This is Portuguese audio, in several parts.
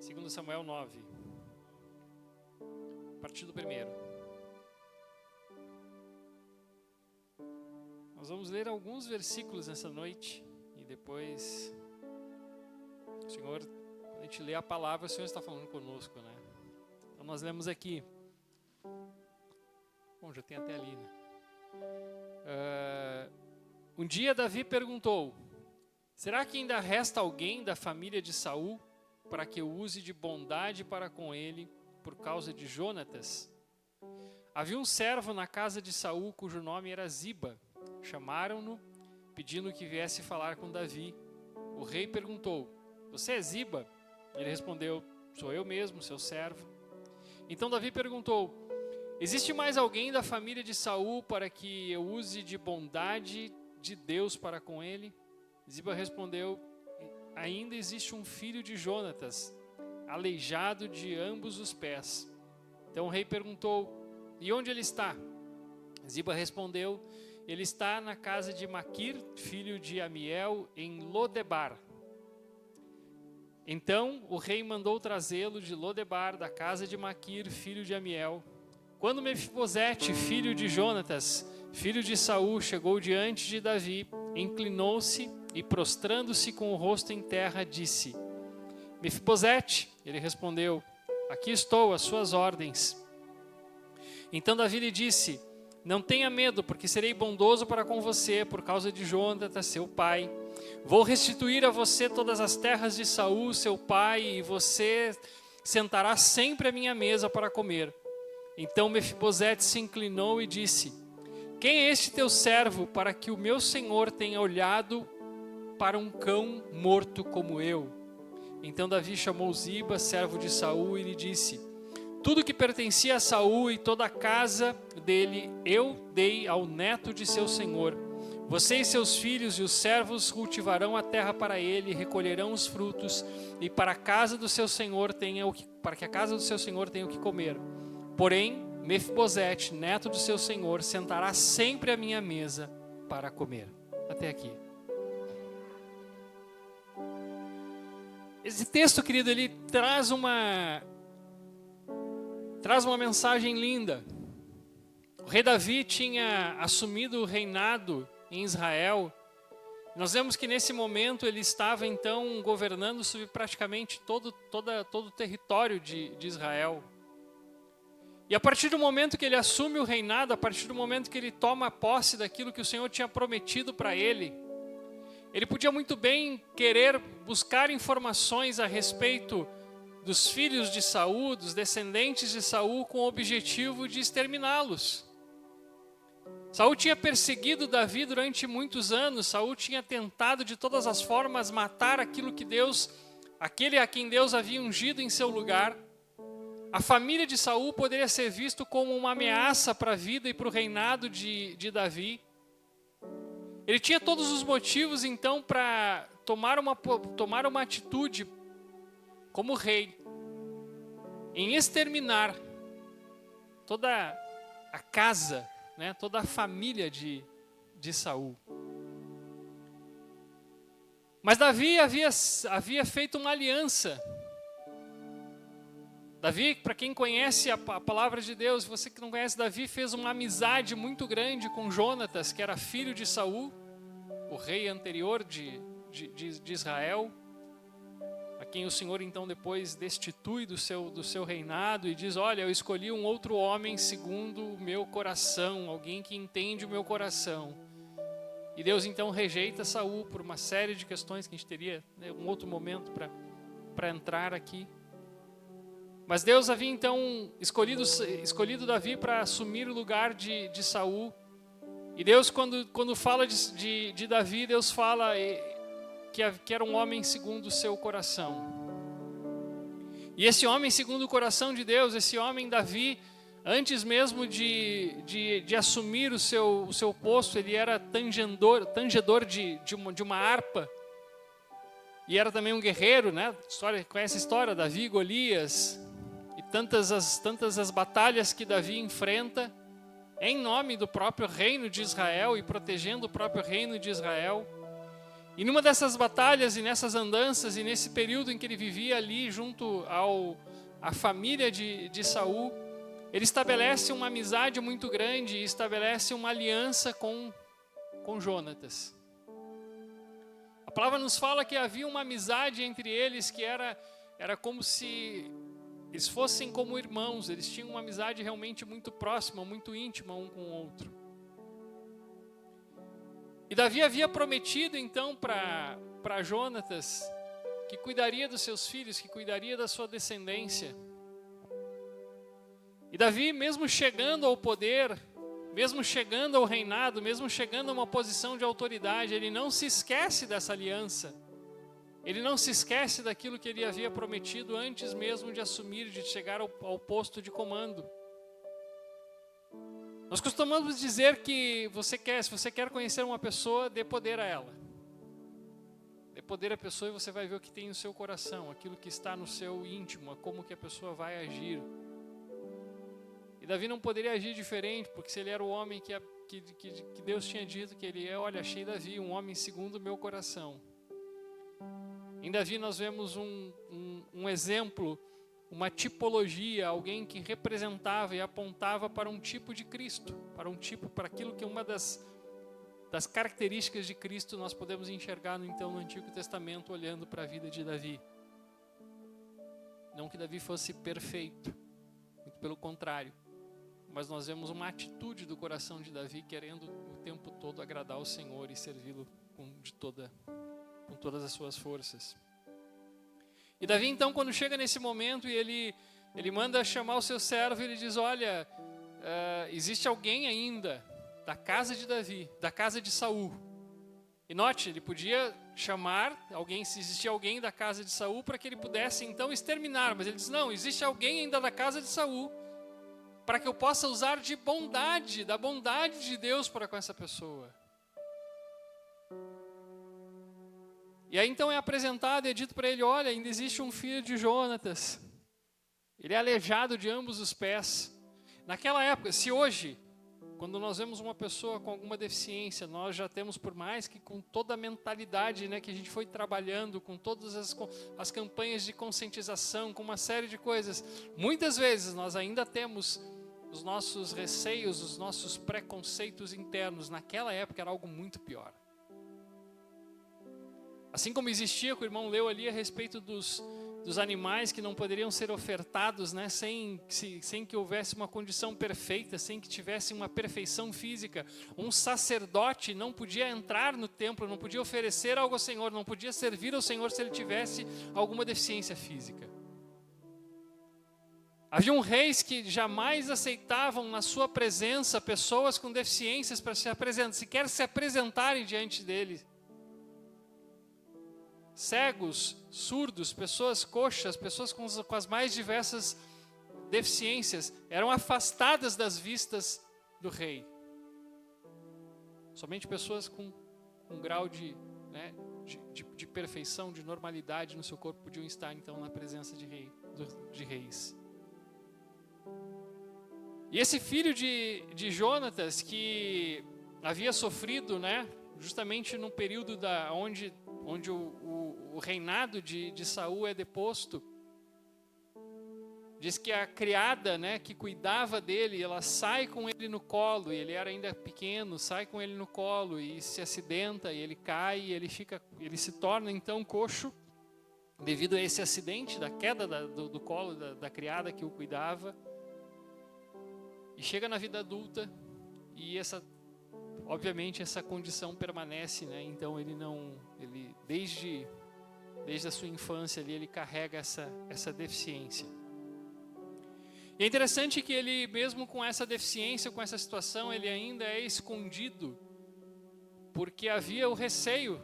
2 Samuel 9, a partir do 1º. Nós vamos ler alguns versículos nessa noite e depois o Senhor, quando a gente lê a palavra, o Senhor está falando conosco, né? Então nós lemos aqui. Bom, já tem até ali, né? Um dia Davi perguntou: será que ainda resta alguém da família de Saul para que eu use de bondade para com ele por causa de Jonatas? Havia um servo na casa de Saul cujo nome era Ziba. Chamaram-no, pedindo que viesse falar com Davi. O rei perguntou: você é Ziba? Ele respondeu: sou eu mesmo, seu servo. Então Davi perguntou: existe mais alguém da família de Saul para que eu use de bondade de Deus para com ele? Ziba respondeu: ainda existe um filho de Jonatas, aleijado de ambos os pés. Então o rei perguntou: e onde ele está? Ziba respondeu: ele está na casa de Maquir, filho de Amiel, em Lodebar. Então o rei mandou trazê-lo de Lodebar, da casa de Maquir, filho de Amiel. Quando Mefibosete, filho de Jonatas, filho de Saul, chegou diante de Davi, inclinou-se e, prostrando-se com o rosto em terra, disse: Mefibosete. Ele respondeu: aqui estou, às suas ordens. Então Davi lhe disse: não tenha medo, porque serei bondoso para com você por causa de Jonatas, seu pai. Vou restituir a você todas as terras de Saul, seu pai, e você sentará sempre à minha mesa para comer. Então Mefibosete se inclinou e disse: quem é este teu servo para que o meu senhor tenha olhado para um cão morto como eu? Então Davi chamou Ziba, servo de Saul, e lhe disse: tudo que pertencia a Saul e toda a casa dele eu dei ao neto de seu senhor. Você e seus filhos e os servos cultivarão a terra para ele, recolherão os frutos, e para que a casa do seu senhor tenha o que comer. Porém, Mefibosete, neto do seu senhor, sentará sempre à minha mesa para comer. Até aqui. Esse texto, querido, ele traz uma mensagem linda. O rei Davi tinha assumido o reinado em Israel. Nós vemos que nesse momento ele estava então governando sobre praticamente todo o território de Israel. E a partir do momento que ele assume o reinado, a partir do momento que ele toma posse daquilo que o Senhor tinha prometido para ele, ele podia muito bem querer buscar informações a respeito dos filhos de Saul, dos descendentes de Saul, com o objetivo de exterminá-los. Saul tinha perseguido Davi durante muitos anos. Saul tinha tentado de todas as formas matar aquele a quem Deus havia ungido em seu lugar. A família de Saul poderia ser visto como uma ameaça para a vida e para o reinado de Davi. Ele tinha todos os motivos então para tomar uma atitude como rei em exterminar toda a casa, né, toda a família de Saul. Mas Davi havia feito uma aliança. Davi, para quem conhece a palavra de Deus, você que não conhece, Davi fez uma amizade muito grande com Jonatas, que era filho de Saul, o rei anterior de Israel, a quem o Senhor então depois destitui do seu reinado e diz: olha, eu escolhi um outro homem segundo o meu coração, alguém que entende o meu coração. E Deus então rejeita Saul por uma série de questões que a gente teria, né, um outro momento para entrar aqui. Mas Deus havia então escolhido Davi para assumir o lugar de Saul. E Deus, quando fala de Davi, Deus fala que era um homem segundo o seu coração. E esse homem segundo o coração de Deus, esse homem Davi, antes mesmo de assumir o seu posto, ele era tangedor de uma harpa. E era também um guerreiro, né? Conhece a história, Davi e Golias. E tantas as batalhas que Davi enfrenta em nome do próprio reino de Israel e protegendo o próprio reino de Israel. E numa dessas batalhas e nessas andanças e nesse período em que ele vivia ali junto à família de Saul, ele estabelece uma amizade muito grande e estabelece uma aliança com Jonatas. A palavra nos fala que havia uma amizade entre eles que era como se eles fossem como irmãos, eles tinham uma amizade realmente muito próxima, muito íntima um com o outro. E Davi havia prometido então para Jonatas que cuidaria dos seus filhos, que cuidaria da sua descendência. E Davi, mesmo chegando ao poder, mesmo chegando ao reinado, mesmo chegando a uma posição de autoridade, ele não se esquece dessa aliança. Ele não se esquece daquilo que ele havia prometido antes mesmo de assumir, de chegar ao posto de comando. Nós costumamos dizer que se você quer conhecer uma pessoa, dê poder a ela. Dê poder à pessoa e você vai ver o que tem no seu coração, aquilo que está no seu íntimo, como que a pessoa vai agir. E Davi não poderia agir diferente, porque se ele era o homem que Deus tinha dito que ele é, olha, achei Davi, um homem segundo o meu coração. Em Davi nós vemos um exemplo, uma tipologia, alguém que representava e apontava para um tipo de Cristo, para aquilo que é uma das características de Cristo nós podemos enxergar no Antigo Testamento, olhando para a vida de Davi. Não que Davi fosse perfeito, muito pelo contrário, mas nós vemos uma atitude do coração de Davi querendo o tempo todo agradar o Senhor e servi-lo com todas as suas forças. E Davi então, quando chega nesse momento e ele manda chamar o seu servo, ele diz, olha, existe alguém ainda da casa de Davi, da casa de Saul. E note, ele podia chamar alguém, se existia alguém da casa de Saul, para que ele pudesse então exterminar, mas ele diz, não, existe alguém ainda da casa de Saul, para que eu possa usar da bondade de Deus para com essa pessoa. E aí então é apresentado e é dito para ele, olha, ainda existe um filho de Jonatas. Ele é aleijado de ambos os pés. Naquela época, se hoje, quando nós vemos uma pessoa com alguma deficiência, nós já temos, por mais que com toda a mentalidade, né, que a gente foi trabalhando, com todas as campanhas de conscientização, com uma série de coisas, muitas vezes nós ainda temos os nossos receios, os nossos preconceitos internos. Naquela época era algo muito pior. Assim como existia, que o irmão leu ali a respeito dos animais que não poderiam ser ofertados, né, sem que houvesse uma condição perfeita, sem que tivesse uma perfeição física. Um sacerdote não podia entrar no templo, não podia oferecer algo ao Senhor, não podia servir ao Senhor se ele tivesse alguma deficiência física. Haviam reis que jamais aceitavam na sua presença pessoas com deficiências para se apresentar, sequer se apresentarem diante dele. Cegos, surdos, pessoas coxas, pessoas com as mais diversas deficiências eram afastadas das vistas do rei. Somente pessoas com um grau de perfeição, de normalidade no seu corpo podiam estar então na presença de reis. E esse filho de Jonatas, que havia sofrido, né, justamente no período onde o reinado de Saul é deposto, diz que a criada, né, que cuidava dele, ela sai com ele no colo, e ele era ainda pequeno, sai com ele no colo e se acidenta, e ele cai, e ele se torna então coxo, devido a esse acidente, da queda do colo da criada que o cuidava. E chega na vida adulta, e obviamente essa condição permanece, né? Então ele desde a sua infância ali, ele carrega essa deficiência. E é interessante que ele, mesmo com essa deficiência, com essa situação, ele ainda é escondido, porque havia o receio,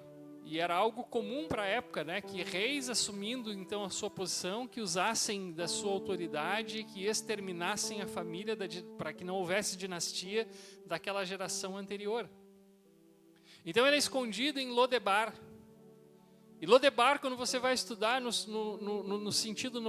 e era algo comum para a época, né? Que reis assumindo então a sua posição, que usassem da sua autoridade, que exterminassem a família, para que não houvesse dinastia daquela geração anterior. Então ele é escondido em Lodebar. E Lodebar, quando você vai estudar no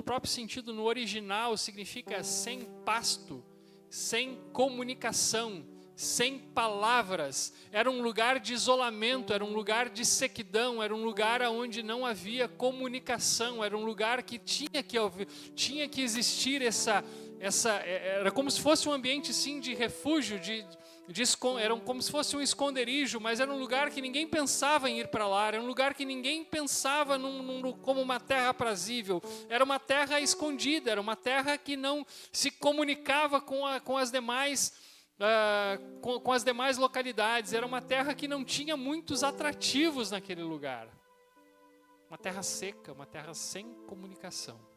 próprio sentido, no original, significa sem pasto, sem comunicação, sem palavras. Era um lugar de isolamento, era um lugar de sequidão, era um lugar onde não havia comunicação, era um lugar que tinha que existir era como se fosse um ambiente sim de refúgio, era como se fosse um esconderijo, mas era um lugar que ninguém pensava em ir para lá, era um lugar que ninguém pensava como uma terra aprazível, era uma terra escondida, era uma terra que não se comunicava com as demais localidades, era uma terra que não tinha muitos atrativos naquele lugar, uma terra seca, uma terra sem comunicação.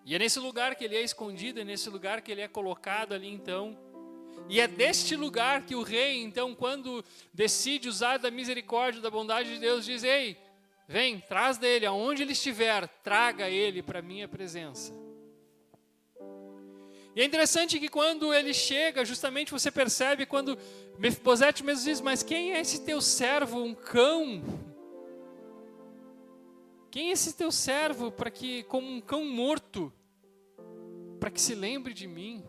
E é nesse lugar que ele é escondido, é nesse lugar que ele é colocado ali então. E é deste lugar que o rei, então, quando decide usar da misericórdia, da bondade de Deus, diz: ei, vem, traz dele, aonde ele estiver, traga ele para a minha presença. E é interessante que quando ele chega, justamente você percebe quando Mefibosete mesmo diz: mas quem é esse teu servo, um cão? Quem é esse teu servo para que, como um cão morto, para que se lembre de mim,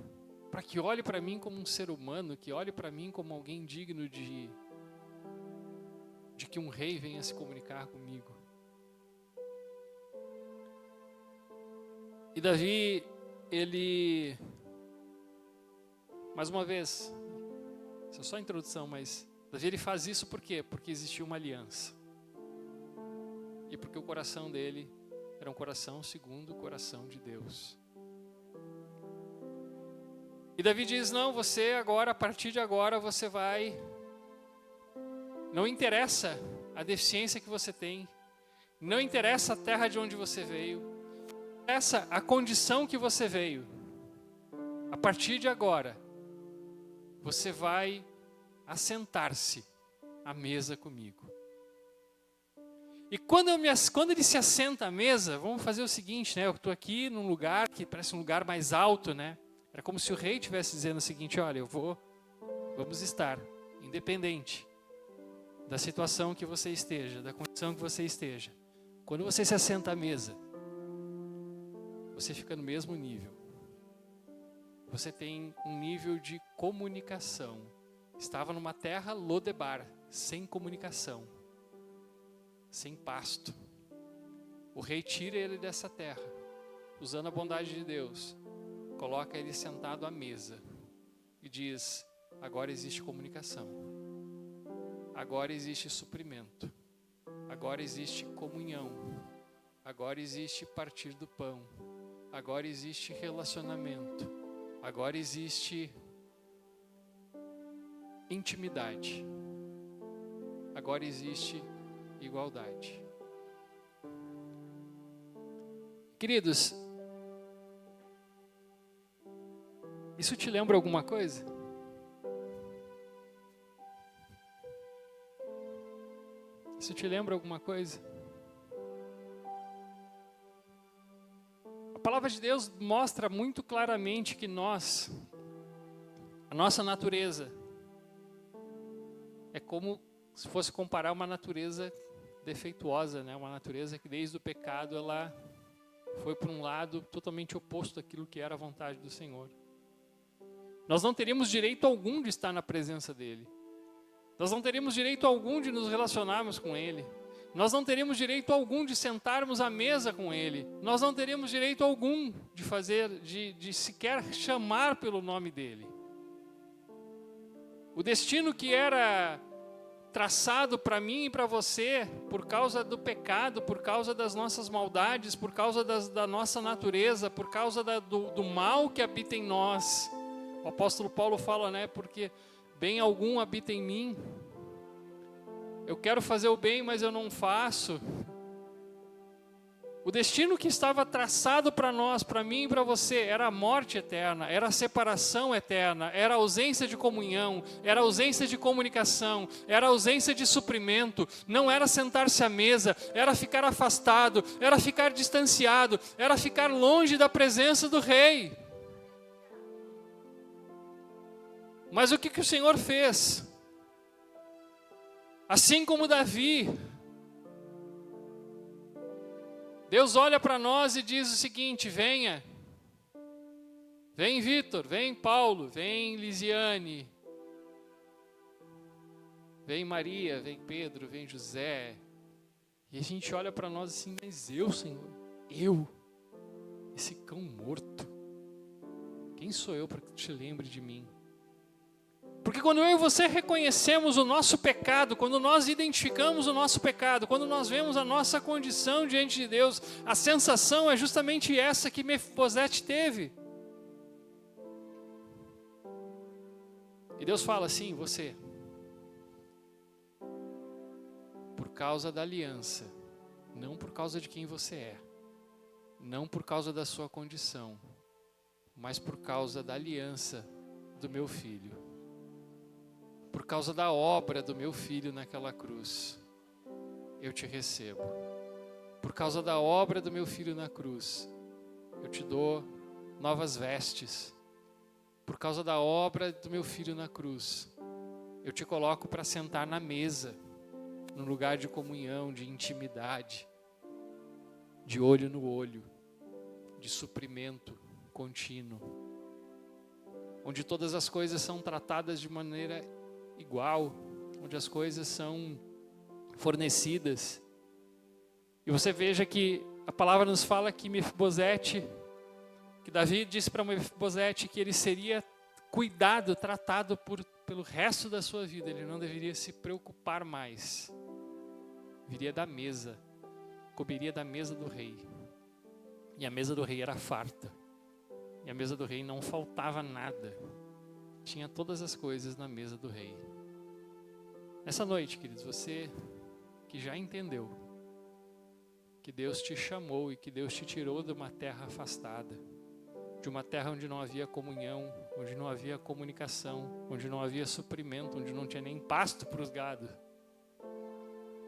para que olhe para mim como um ser humano, que olhe para mim como alguém digno de que um rei venha se comunicar comigo. E Davi, ele, mais uma vez, isso é só a introdução, mas Davi ele faz isso por quê? Porque existia uma aliança. E porque o coração dele era um coração segundo o coração de Deus. E Davi diz: não, você agora, a partir de agora, você vai... Não interessa a deficiência que você tem, não interessa a terra de onde você veio, não interessa a condição que você veio. A partir de agora, você vai assentar-se à mesa comigo. E quando ele se assenta à mesa, vamos fazer o seguinte, né? Eu estou aqui num lugar que parece um lugar mais alto, né? Era como se o rei estivesse dizendo o seguinte: olha, vamos estar independente da situação que você esteja, da condição que você esteja. Quando você se assenta à mesa, você fica no mesmo nível. Você tem um nível de comunicação. Estava numa terra Lodebar, sem comunicação, sem pasto. O rei tira ele dessa terra, usando a bondade de Deus, coloca ele sentado à mesa e diz: agora existe comunicação, agora existe suprimento, agora existe comunhão, agora existe partir do pão, agora existe relacionamento, agora existe intimidade, agora existe igualdade. Queridos, isso te lembra alguma coisa? Isso te lembra alguma coisa? A palavra de Deus mostra muito claramente que a nossa natureza, é como se fosse comparar uma natureza defeituosa, né? Uma natureza que desde o pecado ela foi para um lado totalmente oposto daquilo que era a vontade do Senhor. Nós não teríamos direito algum de estar na presença dEle. Nós não teríamos direito algum de nos relacionarmos com Ele. Nós não teríamos direito algum de sentarmos à mesa com Ele. Nós não teríamos direito algum de sequer chamar pelo nome dEle. O destino que era traçado para mim e para você, por causa do pecado, por causa das nossas maldades, por causa da nossa natureza, por causa do mal que habita em nós. O apóstolo Paulo fala, né? Porque bem algum habita em mim. Eu quero fazer o bem, mas eu não faço. O destino que estava traçado para nós, para mim e para você, era a morte eterna, era a separação eterna, era a ausência de comunhão, era a ausência de comunicação, era a ausência de suprimento, não era sentar-se à mesa, era ficar afastado, era ficar distanciado, era ficar longe da presença do Rei. Mas o que o Senhor fez? Assim como Davi, Deus olha para nós e diz o seguinte: venha Vem Vitor, vem Paulo, vem Lisiane, vem Maria, vem Pedro, vem José. E a gente olha para nós assim, mas eu, Senhor, eu, esse cão morto, quem sou eu para que tu te lembre de mim? Porque quando eu e você reconhecemos o nosso pecado, quando nós identificamos o nosso pecado, quando nós vemos a nossa condição diante de Deus, a sensação é justamente essa que Mefibosete teve. E Deus fala assim, você, por causa da aliança, não por causa de quem você é, não por causa da sua condição, mas por causa da aliança do meu filho, por causa da obra do meu filho naquela cruz, eu te recebo. Por causa da obra do meu filho na cruz, eu te dou novas vestes. Por causa da obra do meu filho na cruz, eu te coloco para sentar na mesa, num lugar de comunhão, de intimidade, de olho no olho, de suprimento contínuo, onde todas as coisas são tratadas de maneira igual, onde as coisas são fornecidas. E você veja que a palavra nos fala que Mefibosete, que Davi disse para Mefibosete que ele seria cuidado, tratado pelo resto da sua vida, ele não deveria se preocupar mais. Viria da mesa, comeria da mesa do rei. E a mesa do rei era farta. E a mesa do rei não faltava nada. Tinha todas as coisas na mesa do rei. Nessa noite, queridos, você que já entendeu que Deus te chamou e que Deus te tirou de uma terra afastada, de uma terra onde não havia comunhão, onde não havia comunicação, onde não havia suprimento, onde não tinha nem pasto para os gados.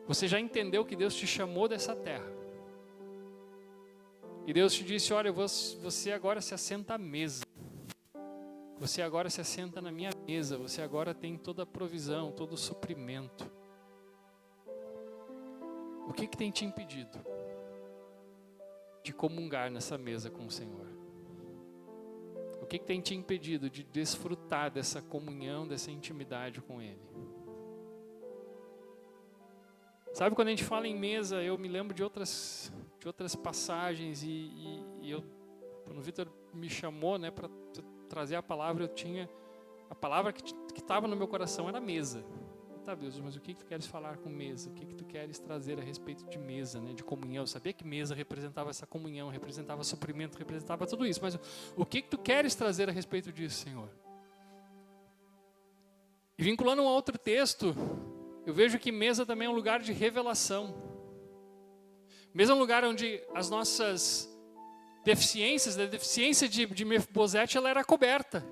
Você já entendeu que Deus te chamou dessa terra. E Deus te disse, olha, você agora se assenta à mesa. Você agora se assenta na minha mesa. Você agora tem toda a provisão, todo o suprimento. O que tem te impedido de comungar nessa mesa com o Senhor? O que tem te impedido de desfrutar dessa comunhão, dessa intimidade com Ele? Sabe, quando a gente fala em mesa, eu me lembro de outras passagens quando o Vitor me chamou, né, para trazer a palavra, a palavra que estava no meu coração era mesa. Tá, Deus, mas o que tu queres falar com mesa? O que tu queres trazer a respeito de mesa, né, de comunhão? Eu sabia que mesa representava essa comunhão, representava suprimento, representava tudo isso, mas o que tu queres trazer a respeito disso, Senhor? E vinculando um outro texto, eu vejo que mesa também é um lugar de revelação. Mesa é um lugar onde as nossas deficiências, a deficiência de Mefibosete, ela era coberta.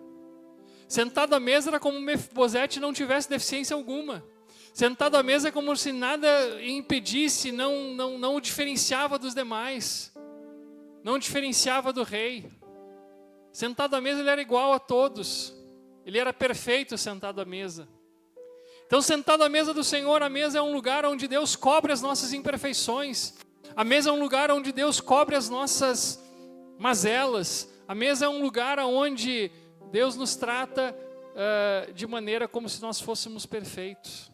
Sentado à mesa era como Mefibosete não tivesse deficiência alguma. Sentado à mesa é como se nada impedisse, não o diferenciava dos demais. Não o diferenciava do rei. Sentado à mesa ele era igual a todos. Ele era perfeito sentado à mesa. Então, sentado à mesa do Senhor, a mesa é um lugar onde Deus cobre as nossas imperfeições. A mesa é um lugar onde Deus cobre as nossas mazelas. A mesa é um lugar onde Deus nos trata de maneira como se nós fôssemos perfeitos.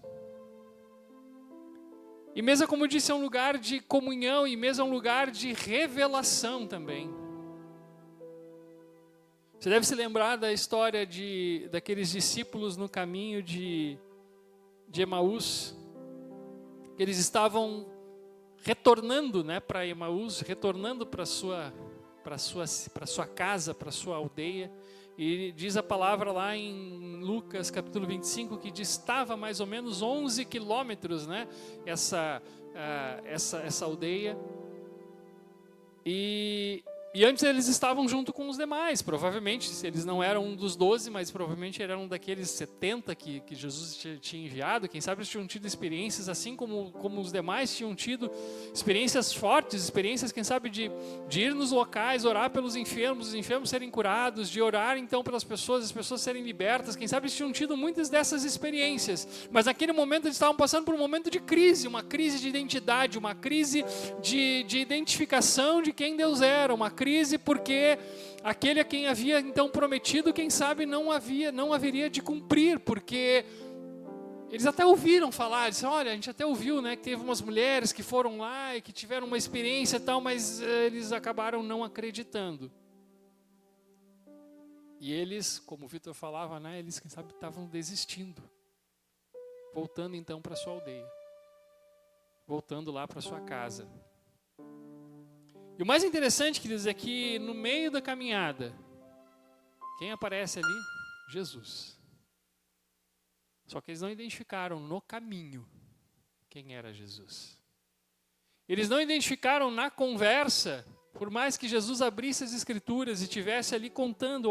E mesa, como eu disse, é um lugar de comunhão, e mesa é um lugar de revelação também. Você deve se lembrar da história daqueles discípulos no caminho de Emaús, que eles estavam retornando, né, para Emaús, retornando para sua casa, para sua aldeia. E diz a palavra lá em Lucas capítulo 25 que distava mais ou menos 11 quilômetros, né, essa aldeia. E antes eles estavam junto com os demais, provavelmente eles não eram um dos 12, mas provavelmente eram daqueles 70 que Jesus tinha enviado. Quem sabe eles tinham tido experiências assim como os demais tinham tido, experiências fortes, experiências, quem sabe, de ir nos locais, orar pelos enfermos, os enfermos serem curados, de orar então pelas pessoas, as pessoas serem libertas. Quem sabe eles tinham tido muitas dessas experiências, mas naquele momento eles estavam passando por um momento de crise, uma crise de identidade, uma crise de identificação de quem Deus era, uma crise crise porque aquele a quem havia então prometido, quem sabe não haveria de cumprir, porque eles até ouviram falar, disseram, olha, a gente até ouviu, né, que teve umas mulheres que foram lá e que tiveram uma experiência e tal, mas eles acabaram não acreditando. E eles, como o Vitor falava, né, eles, quem sabe, estavam desistindo. Voltando então para sua aldeia. Voltando lá para sua casa. E o mais interessante, queridos, é que no meio da caminhada, quem aparece ali? Jesus. Só que eles não identificaram no caminho quem era Jesus. Eles não identificaram na conversa, por mais que Jesus abrisse as Escrituras e estivesse ali contando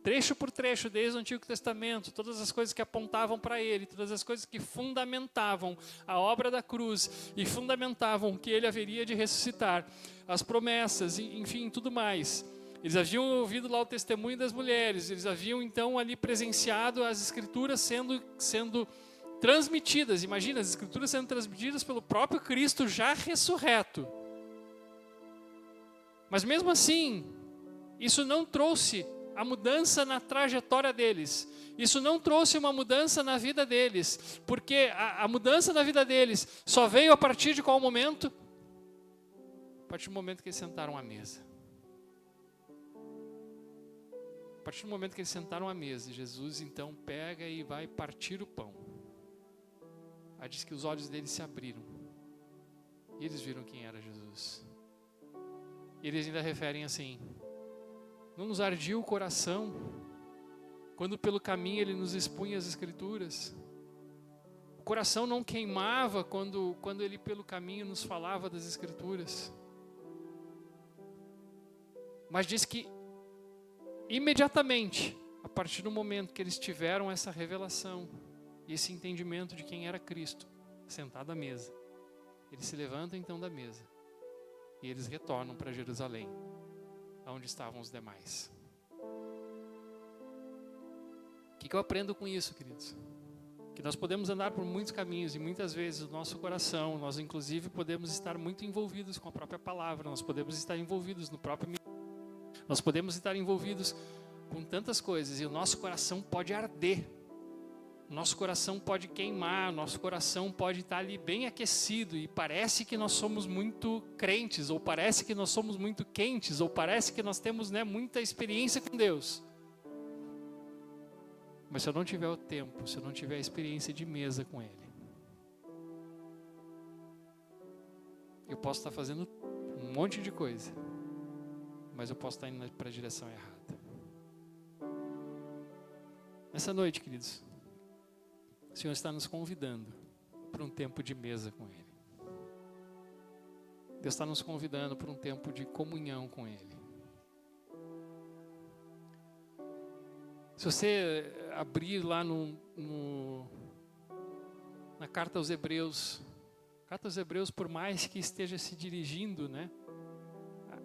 trecho por trecho, desde o Antigo Testamento, todas as coisas que apontavam para ele, todas as coisas que fundamentavam a obra da cruz e fundamentavam que ele haveria de ressuscitar, as promessas, enfim, tudo mais. Eles haviam ouvido lá o testemunho das mulheres, eles haviam então ali presenciado as Escrituras sendo transmitidas. Imagina, as Escrituras sendo transmitidas pelo próprio Cristo já ressurreto. Mas mesmo assim, isso não trouxe a mudança na trajetória deles. Isso não trouxe uma mudança na vida deles. Porque a mudança na vida deles só veio a partir de qual momento? A partir do momento que eles sentaram à mesa. A partir do momento que eles sentaram à mesa, Jesus então pega e vai partir o pão. Aí diz que os olhos deles se abriram. E eles viram quem era Jesus. E eles ainda referem assim: não nos ardia o coração quando pelo caminho ele nos expunha as Escrituras? O coração não queimava quando ele pelo caminho nos falava das Escrituras? Mas diz que imediatamente, a partir do momento que eles tiveram essa revelação e esse entendimento de quem era Cristo, sentado à mesa, eles se levantam então da mesa e eles retornam para Jerusalém, onde estavam os demais. O que eu aprendo com isso, queridos? Que nós podemos andar por muitos caminhos e muitas vezes o nosso coração, nós inclusive podemos estar muito envolvidos com a própria palavra, nós podemos estar envolvidos no próprio... Nós podemos estar envolvidos com tantas coisas e o nosso coração pode arder. Nosso coração pode queimar, nosso coração pode estar ali bem aquecido e parece que nós somos muito crentes, ou parece que nós somos muito quentes, ou parece que nós temos, né, muita experiência com Deus. Mas se eu não tiver o tempo, se eu não tiver a experiência de mesa com Ele, eu posso estar fazendo um monte de coisa, mas eu posso estar indo para a direção errada. Nessa noite, queridos, o Senhor está nos convidando para um tempo de mesa com Ele. Deus está nos convidando para um tempo de comunhão com Ele. Se você abrir lá na carta aos Hebreus, por mais que esteja se dirigindo, né,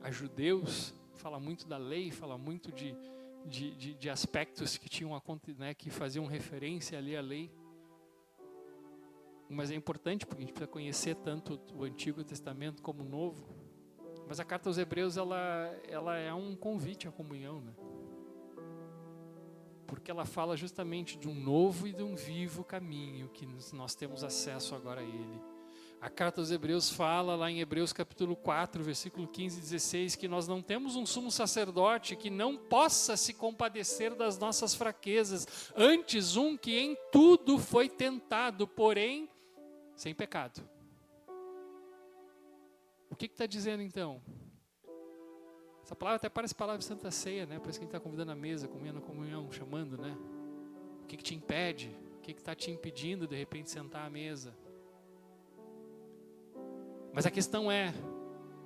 a judeus, fala muito da lei, fala muito de aspectos que tinham, né, que faziam referência ali à lei. Mas é importante porque a gente precisa conhecer tanto o Antigo Testamento como o Novo. Mas a carta aos Hebreus ela é um convite à comunhão, né? Porque ela fala justamente de um novo e de um vivo caminho que nós temos acesso agora a Ele. A carta aos Hebreus fala lá em Hebreus capítulo 4, versículo 15 e 16, que nós não temos um sumo sacerdote que não possa se compadecer das nossas fraquezas, antes um que em tudo foi tentado, porém sem pecado. O que está dizendo então? Essa palavra até parece palavra de Santa Ceia, né? Parece que a gente está convidando à mesa, comendo a comunhão, chamando, né? O que te impede? O que está te impedindo de repente sentar à mesa? Mas a questão é,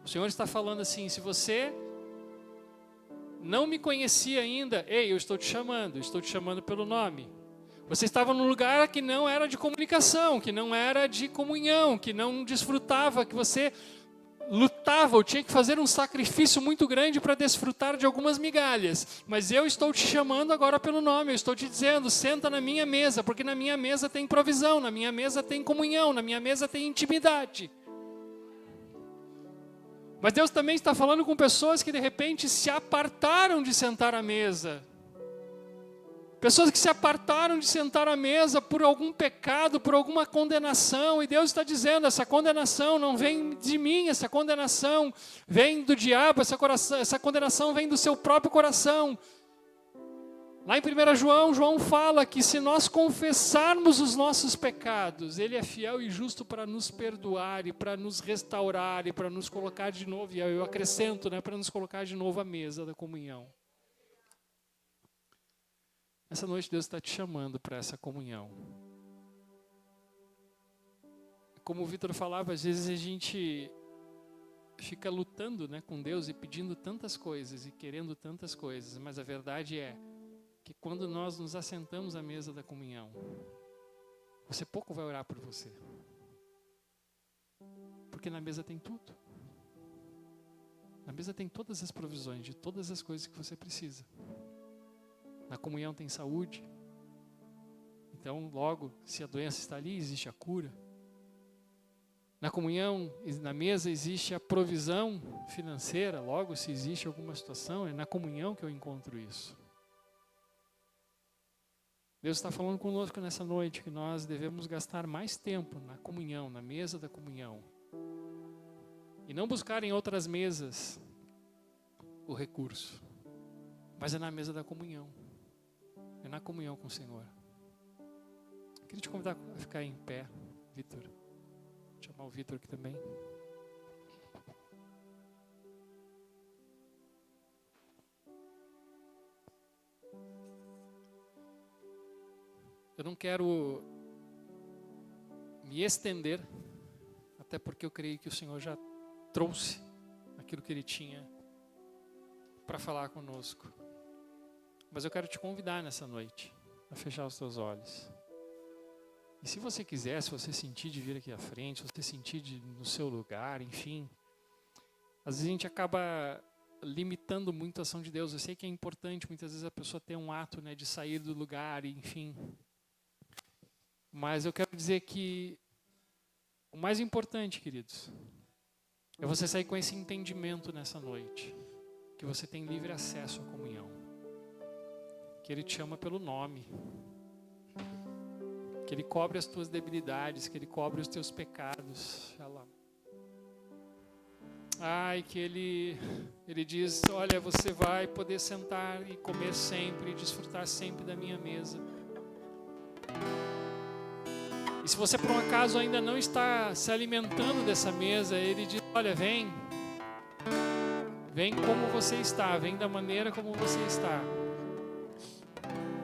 o Senhor está falando assim: se você não me conhecia ainda, ei, eu estou te chamando pelo nome. Você estava num lugar que não era de comunicação, que não era de comunhão, que não desfrutava, que você lutava, ou tinha que fazer um sacrifício muito grande para desfrutar de algumas migalhas. Mas eu estou te chamando agora pelo nome, eu estou te dizendo, senta na minha mesa, porque na minha mesa tem provisão, na minha mesa tem comunhão, na minha mesa tem intimidade. Mas Deus também está falando com pessoas que de repente se apartaram de sentar à mesa. Pessoas que se apartaram de sentar à mesa por algum pecado, por alguma condenação. E Deus está dizendo, essa condenação não vem de mim, essa condenação vem do diabo, essa condenação vem do seu próprio coração. Lá em 1 João, João fala que se nós confessarmos os nossos pecados, Ele é fiel e justo para nos perdoar e para nos restaurar e para nos colocar de novo, e eu acrescento, para nos colocar de novo à mesa da comunhão. Essa noite Deus está te chamando para essa comunhão. Como o Vitor falava, às vezes a gente fica lutando com Deus e pedindo tantas coisas e querendo tantas coisas, mas a verdade é que quando nós nos assentamos à mesa da comunhão, você pouco vai orar por você. Porque na mesa tem tudo. Na mesa tem todas as provisões de todas as coisas que você precisa. Na comunhão tem saúde. Então, logo, se a doença está ali, existe a cura. Na comunhão, na mesa, existe a provisão financeira. Logo, se existe alguma situação, é na comunhão que eu encontro isso. Deus está falando conosco nessa noite que nós devemos gastar mais tempo na comunhão, na mesa da comunhão. E não buscar em outras mesas o recurso. Mas é na mesa da comunhão. É na comunhão com o Senhor. Eu queria te convidar a ficar em pé, Vitor. Vou chamar o Vitor aqui também. Eu não quero me estender, até porque eu creio que o Senhor já trouxe aquilo que Ele tinha para falar conosco. Mas eu quero te convidar nessa noite a fechar os teus olhos. E se você quiser, se você sentir de vir aqui à frente, se você sentir no seu lugar, enfim. Às vezes a gente acaba limitando muito a ação de Deus. Eu sei que é importante muitas vezes a pessoa ter um ato de sair do lugar, enfim. Mas eu quero dizer que o mais importante, queridos, é você sair com esse entendimento nessa noite. Que você tem livre acesso à comunhão. Que Ele te chama pelo nome. Que Ele cobre as tuas debilidades, que Ele cobre os teus pecados. Ai, que Ele diz, olha, você vai poder sentar e comer sempre, e desfrutar sempre da minha mesa. E se você por um acaso ainda não está se alimentando dessa mesa, Ele diz, olha, vem como você está, vem da maneira como você está.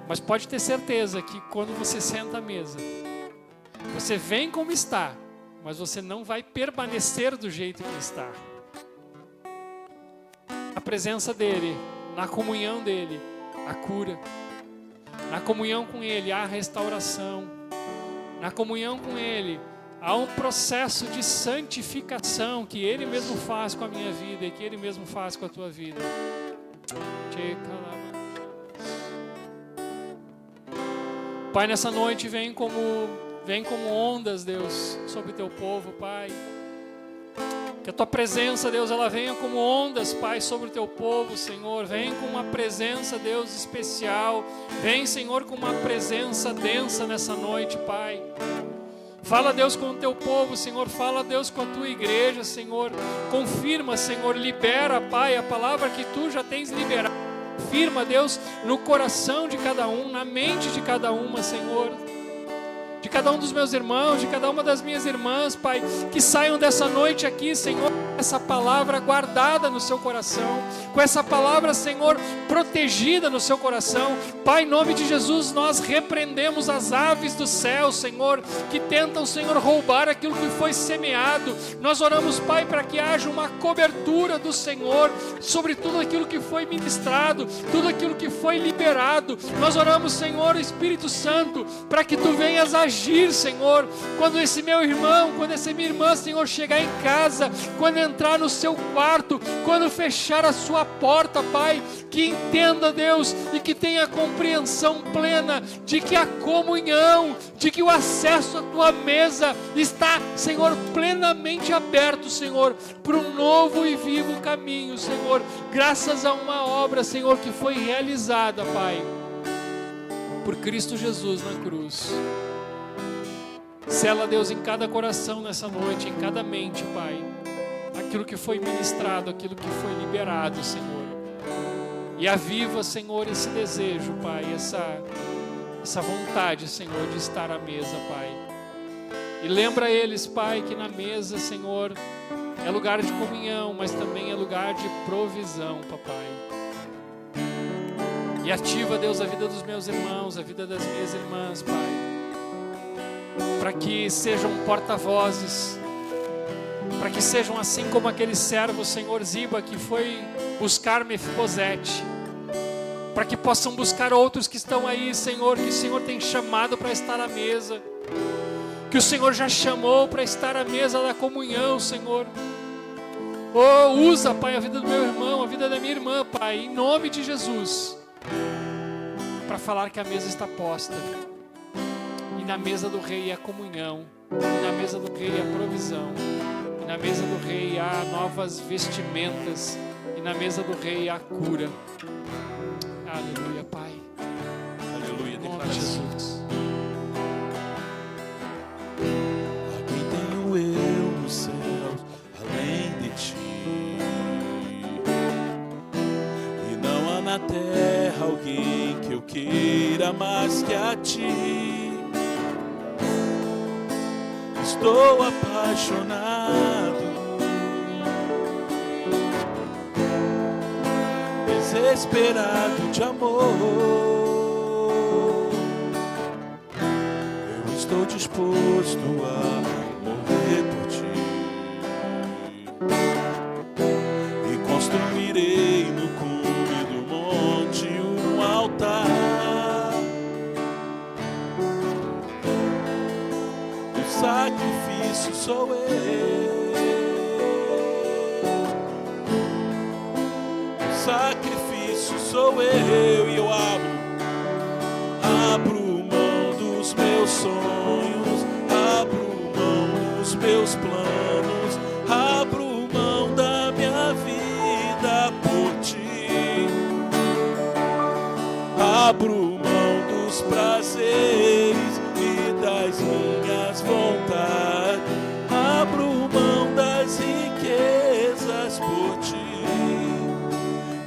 Mas pode ter certeza que quando você senta à mesa, você vem como está, mas você não vai permanecer do jeito que está. Na presença dEle, na comunhão dEle, a cura. Na comunhão com Ele, há restauração. Na comunhão com Ele, há um processo de santificação que Ele mesmo faz com a minha vida e que Ele mesmo faz com a tua vida. Pai, nessa noite vem como ondas, Deus, sobre o teu povo, Pai. Que a tua presença, Deus, ela venha como ondas, Pai, sobre o teu povo, Senhor. Vem com uma presença, Deus, especial. Vem, Senhor, com uma presença densa nessa noite, Pai. Fala, Deus, com o teu povo, Senhor. Fala, Deus, com a tua igreja, Senhor. Confirma, Senhor, libera, Pai, a palavra que tu já tens liberado. Confirma, Deus, no coração de cada um, na mente de cada uma, Senhor. De cada um dos meus irmãos, de cada uma das minhas irmãs, Pai, que saiam dessa noite aqui, Senhor, com essa palavra guardada no seu coração, com essa palavra, Senhor, protegida no seu coração. Pai, em nome de Jesus, nós repreendemos as aves do céu, Senhor, que tentam, Senhor, roubar aquilo que foi semeado. Nós oramos, Pai, para que haja uma cobertura do Senhor sobre tudo aquilo que foi ministrado, tudo aquilo que foi liberado. Nós oramos, Senhor, Espírito Santo, para que Tu venhas agir, Senhor, quando esse meu irmão, quando essa minha irmã, Senhor, chegar em casa, quando entrar no seu quarto, quando fechar a sua porta, Pai, que entenda, Deus, e que tenha compreensão plena de que a comunhão, de que o acesso à tua mesa está, Senhor, plenamente aberto, Senhor, para um novo e vivo caminho, Senhor, graças a uma obra, Senhor, que foi realizada, Pai, por Cristo Jesus na cruz. Sela, Deus, em cada coração nessa noite, em cada mente, Pai, aquilo que foi ministrado, aquilo que foi liberado, Senhor. E aviva, Senhor, esse desejo, Pai, essa vontade, Senhor, de estar à mesa, Pai. E lembra eles, Pai, que na mesa, Senhor, é lugar de comunhão, mas também é lugar de provisão, Papai. E ativa, Deus, a vida dos meus irmãos, a vida das minhas irmãs, Pai, para que sejam porta-vozes, para que sejam assim como aquele servo, Senhor Ziba, que foi buscar Mefibosete, para que possam buscar outros que estão aí, Senhor, que o Senhor tem chamado para estar à mesa, que o Senhor já chamou para estar à mesa da comunhão, Senhor. Oh, usa, Pai, a vida do meu irmão, a vida da minha irmã, Pai, em nome de Jesus, para falar que a mesa está posta. E na mesa do rei há comunhão, e na mesa do rei há provisão, e na mesa do rei há novas vestimentas, e na mesa do rei há cura. Aleluia, Pai. Aleluia, Em nome de Jesus. A quem tenho eu nos céus, além de ti, e não há na terra alguém que eu queira mais que a ti. Estou apaixonado, desesperado de amor. Eu estou disposto a morrer por ti, e construirei no cume do monte um altar. O sacrifício sou eu, o sacrifício sou eu, e eu abro mão dos meus sonhos, abro mão dos meus planos, abro mão da minha vida por ti, abro mão dos prazeres e das minhas vontades, abro mão das riquezas por ti.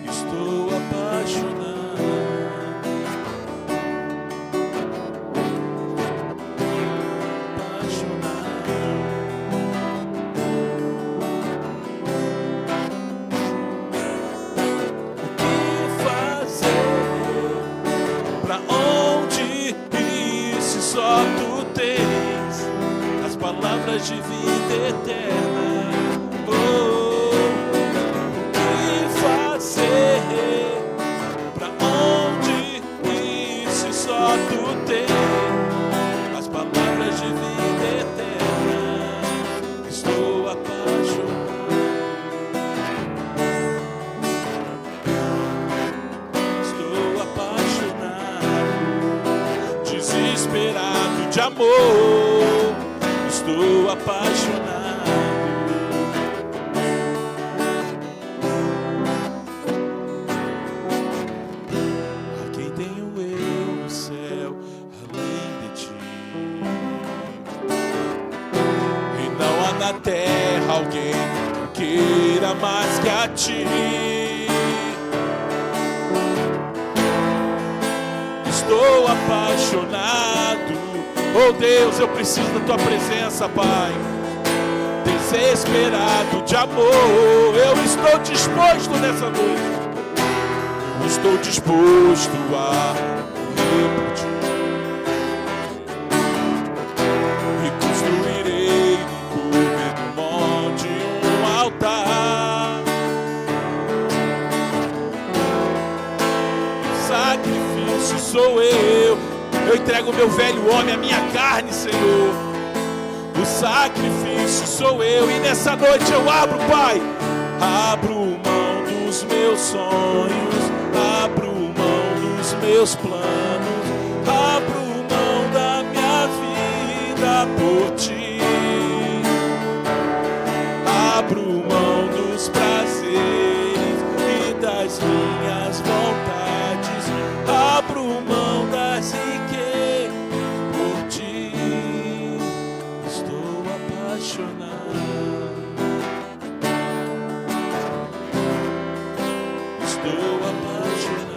Estou apaixonado, O que fazer? Pra onde ir se só tu tens as palavras de vida eterna? O que fazer? Pra onde ir se só tu tens as palavras de vida eterna? Estou apaixonado, estou apaixonado, desesperado de amor, estou apaixonado. A quem tenho eu no céu, além de ti, e não há na terra alguém que queira mais que a ti. Estou apaixonado, oh Deus, eu preciso da tua presença, Pai. Desesperado de amor, eu estou disposto nessa noite, eu estou disposto a morrer por ti, e construirei no cume do monte um altar. O sacrifício sou eu entrego o meu velho homem, a minha carne, Senhor, O sacrifício sou eu. E nessa noite eu abro, Pai. Abro mão dos meus sonhos, abro mão dos meus planos, abro mão da minha vida por ti. Abro mão dos prazeres e das minhas vontades, abro mão das riquezas por ti. Estou apaixonado. Estou apaixonado.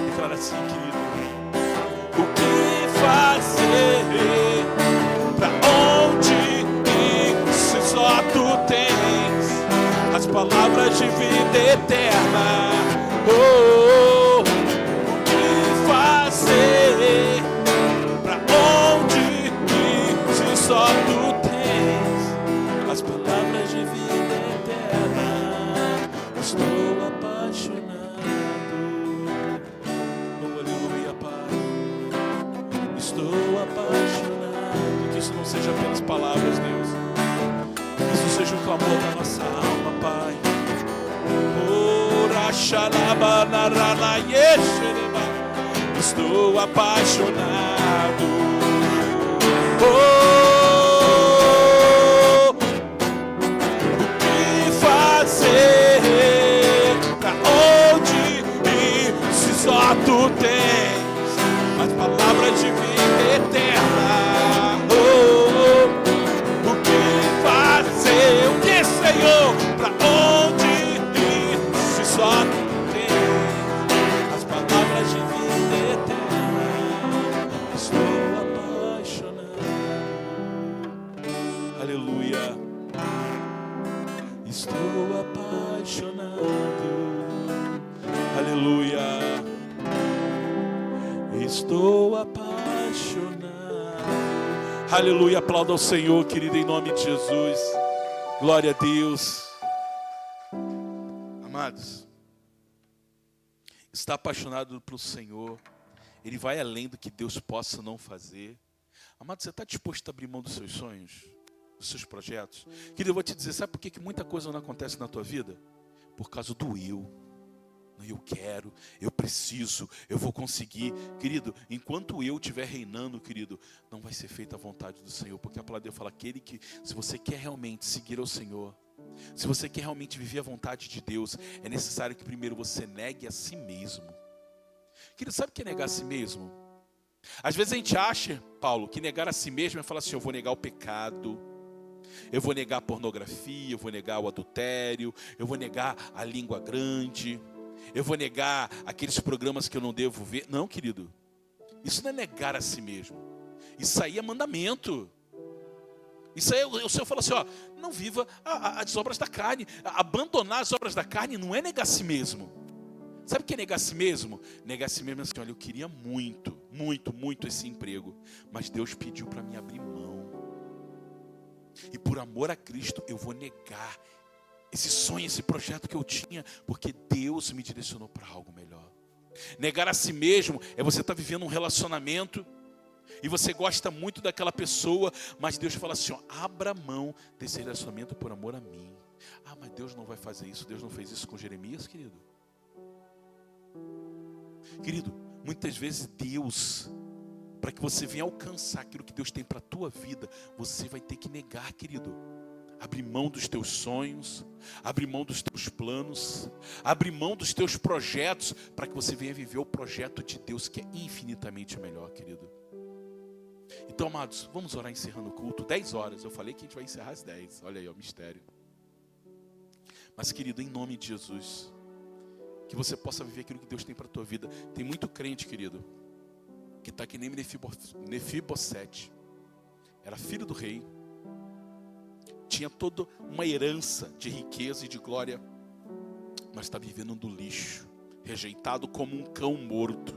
Declara assim, querido. O que fazer? Pra onde ir se só tu tens as palavras de vida eterna? Oh, o que fazer? Pra onde ir se só tu tens as palavras de vida eterna? Estou apaixonado. Oh, aleluia, Pai. Estou apaixonado. Que isso não seja apenas palavras, Deus. Que isso seja um clamor da nossa alma, Pai. Oh, rachalabana, yeshereba. Estou apaixonado. Oh, pra onde ir se só tu tens as palavras de vida eterna? Oh, o que fazer? O que, Senhor? Pra onde ir se só tu tens as palavras de vida eterna? Estou apaixonado. Aleluia. Estou apaixonado. Aleluia. Estou apaixonado. Aleluia. Aplauda ao Senhor, querido, em nome de Jesus. Glória a Deus. Amados, está apaixonado pelo Senhor. Ele vai além do que Deus possa não fazer. Amado, você está disposto a abrir mão dos seus sonhos? Dos seus projetos? Querido, eu vou te dizer, sabe por que muita coisa não acontece na tua vida? Por causa do eu. Eu quero, eu preciso, eu vou conseguir. Querido, enquanto eu estiver reinando, querido, não vai ser feita a vontade do Senhor. Porque a palavra de Deus fala, aquele que, se você quer realmente seguir ao Senhor, se você quer realmente viver a vontade de Deus, é necessário que primeiro você negue a si mesmo. Querido, sabe o que é negar a si mesmo? Às vezes a gente acha, Paulo, que negar a si mesmo é falar assim, eu vou negar o pecado, eu vou negar a pornografia, eu vou negar o adultério, eu vou negar a língua grande, eu vou negar aqueles programas que eu não devo ver. Não, querido, isso não é negar a si mesmo. Isso aí é mandamento. Isso aí o Senhor fala assim, ó, não viva as obras da carne. Abandonar as obras da carne não é negar a si mesmo. Sabe o que é negar a si mesmo? Negar a si mesmo é assim, olha, eu queria muito, muito, muito esse emprego, mas Deus pediu para mim abrir mão. E por amor a Cristo eu vou negar esse sonho, esse projeto que eu tinha, porque Deus me direcionou para algo melhor. Negar a si mesmo é você estar vivendo um relacionamento e você gosta muito daquela pessoa, mas Deus fala assim, ó, abra mão desse relacionamento por amor a mim. Ah, mas Deus não vai fazer isso. Deus não fez isso com Jeremias, querido. Querido, muitas vezes Deus, para que você venha alcançar aquilo que Deus tem para a tua vida, você vai ter que negar, querido. Abrir mão dos teus sonhos, abrir mão dos teus planos, abrir mão dos teus projetos, para que você venha viver o projeto de Deus, que é infinitamente melhor, querido. Então, amados, vamos orar encerrando o culto. 10 horas, eu falei que a gente vai encerrar às 10. Olha aí, ó, mistério. Mas, querido, em nome de Jesus, que você possa viver aquilo que Deus tem para a tua vida. Tem muito crente, querido, que está que nem Mefibosete. Era filho do rei. Tinha toda uma herança de riqueza e de glória, mas está vivendo do lixo, rejeitado como um cão morto.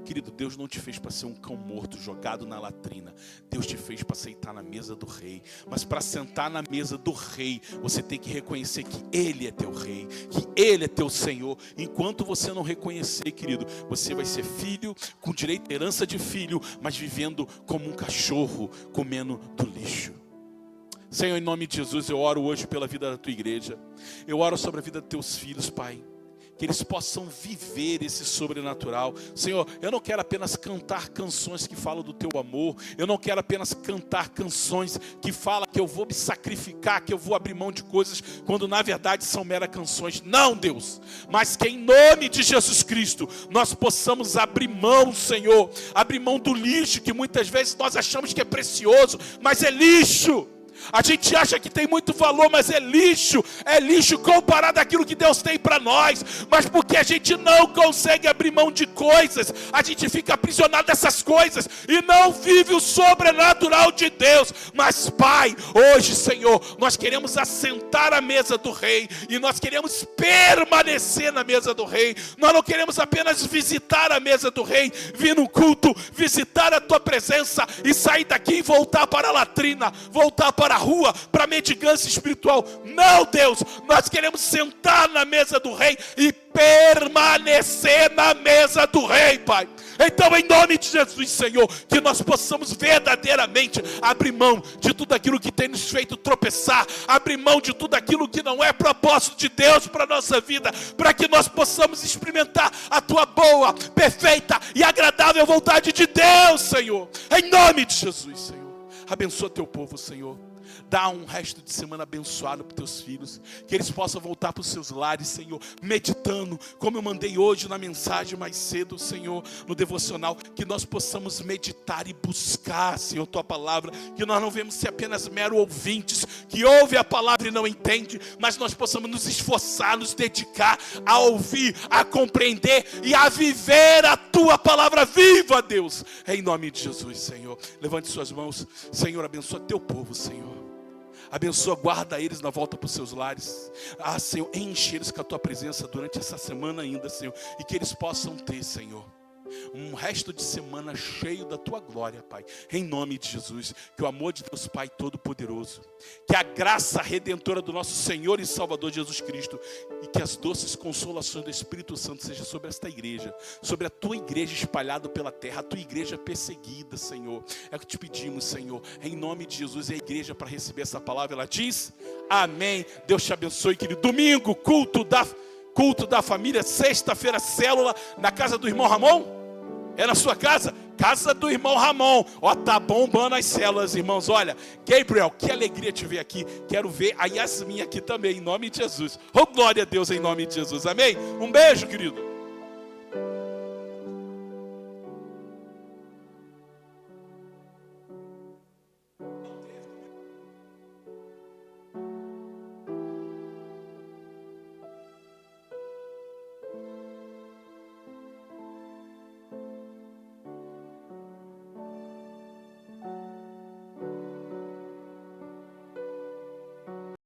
Querido, Deus não te fez para ser um cão morto jogado na latrina. Deus te fez para sentar na mesa do rei. Mas para sentar na mesa do rei, você tem que reconhecer que Ele é teu rei, que Ele é teu Senhor. Enquanto você não reconhecer, querido, você vai ser filho, com direito à herança de filho, mas vivendo como um cachorro, comendo do lixo. Senhor, em nome de Jesus, eu oro hoje pela vida da tua igreja. Eu oro sobre a vida dos teus filhos, Pai. Que eles possam viver esse sobrenatural. Senhor, eu não quero apenas cantar canções que falam do teu amor. Eu não quero apenas cantar canções que falam que eu vou me sacrificar, que eu vou abrir mão de coisas, quando na verdade são meras canções. Não, Deus, mas que em nome de Jesus Cristo, nós possamos abrir mão, Senhor, abrir mão do lixo, que muitas vezes nós achamos que é precioso, mas é lixo. A gente acha que tem muito valor, mas é lixo comparado àquilo que Deus tem para nós. Mas porque a gente não consegue abrir mão de coisas, a gente fica aprisionado nessas coisas e não vive o sobrenatural de Deus. Mas Pai, hoje, Senhor, nós queremos assentar à mesa do Rei e nós queremos permanecer na mesa do Rei. Nós não queremos apenas visitar a mesa do Rei, vir no culto, visitar a Tua presença e sair daqui e voltar para a latrina, voltar para a rua, para a mendigância espiritual. Não, Deus, nós queremos sentar na mesa do Rei e permanecer na mesa do Rei, Pai. Então, em nome de Jesus, Senhor, que nós possamos verdadeiramente abrir mão de tudo aquilo que tem nos feito tropeçar, abrir mão de tudo aquilo que não é propósito de Deus para a nossa vida, para que nós possamos experimentar a Tua boa, perfeita e agradável vontade de Deus, Senhor. Em nome de Jesus, Senhor. Abençoa Teu povo, Senhor. Dá um resto de semana abençoado para os teus filhos, que eles possam voltar para os seus lares, Senhor, meditando, como eu mandei hoje na mensagem mais cedo, Senhor, no devocional, que nós possamos meditar e buscar, Senhor, Tua palavra, que nós não vemos ser apenas mero ouvintes, que ouve a palavra e não entende, mas nós possamos nos esforçar, nos dedicar a ouvir, a compreender e a viver a Tua palavra viva, Deus, em nome de Jesus, Senhor. Levante suas mãos, Senhor, abençoa Teu povo, Senhor. Abençoa, guarda eles na volta para os seus lares. Senhor, enche eles com a Tua presença durante essa semana ainda, Senhor. E que eles possam ter, Senhor, um resto de semana cheio da Tua glória, Pai. Em nome de Jesus. Que o amor de Deus Pai Todo-Poderoso, que a graça redentora do nosso Senhor e Salvador Jesus Cristo, e que as doces consolações do Espírito Santo sejam sobre esta igreja, sobre a Tua igreja espalhada pela terra, a Tua igreja perseguida, Senhor. É o que te pedimos, Senhor, em nome de Jesus. E a igreja, para receber essa palavra, ela diz amém. Deus te abençoe, querido. Domingo, culto da família. Sexta-feira, célula na casa do irmão Ramon. É na sua casa? Casa do irmão Ramon. Ó, tá bombando as células, irmãos. Olha, Gabriel, que alegria te ver aqui. Quero ver a Yasmin aqui também, em nome de Jesus. Oh, glória a Deus, em nome de Jesus. Amém? Um beijo, querido.